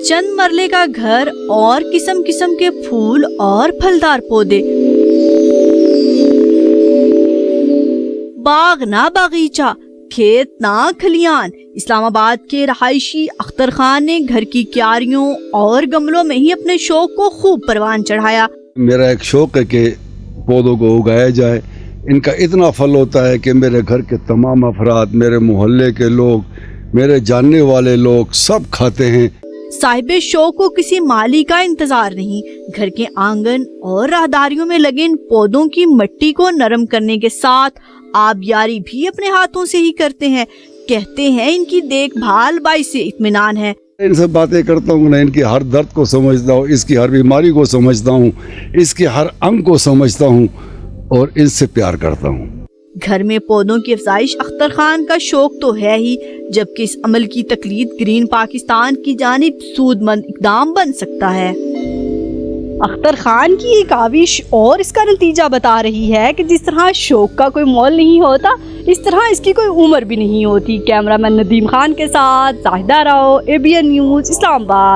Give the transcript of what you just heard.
चंद मरले का घर और किस्म किस्म के फूल और फलदार पौधे। बाग ना बागीचा, खेत ना खलियान। इस्लामाबाद के रहायशी अख्तर खान ने घर की क्यारियों और गमलों में ही अपने शौक को खूब परवान चढ़ाया। मेरा एक शौक है कि पौधों को उगाया जाए। इनका इतना फल होता है कि मेरे घर के तमाम अफराद, मेरे मोहल्ले के लोग, मेरे जानने वाले लोग सब खाते हैं। साहिब शौक को किसी माली का इंतजार नहीं। घर के आंगन और राहदारियों में लगे इन पौधों की मिट्टी को नरम करने के साथ आबियारी भी अपने हाथों से ही करते हैं। कहते हैं इनकी देखभाल बाइसे इत्मीनान है। इनसे बातें करता हूँ ना, इनकी हर दर्द को समझता हूँ, इसकी हर बीमारी को समझता हूँ, इसके हर अंग को समझता हूँ और इनसे प्यार करता हूँ। घर में पौधों की अफजाइश अख्तर खान का शौक तो है ही, जबकि इस अमल की तकलीद ग्रीन पाकिस्तान की जानिब सूदमंद इकदाम बन सकता है। अख्तर खान की ये काविश और इसका नतीजा बता रही है कि जिस तरह शौक का कोई मोल नहीं होता, इस तरह इसकी कोई उम्र भी नहीं होती। कैमरामैन नदीम खान के साथ जाहिदा राव, ABN न्यूज़, इस्लामाबाद।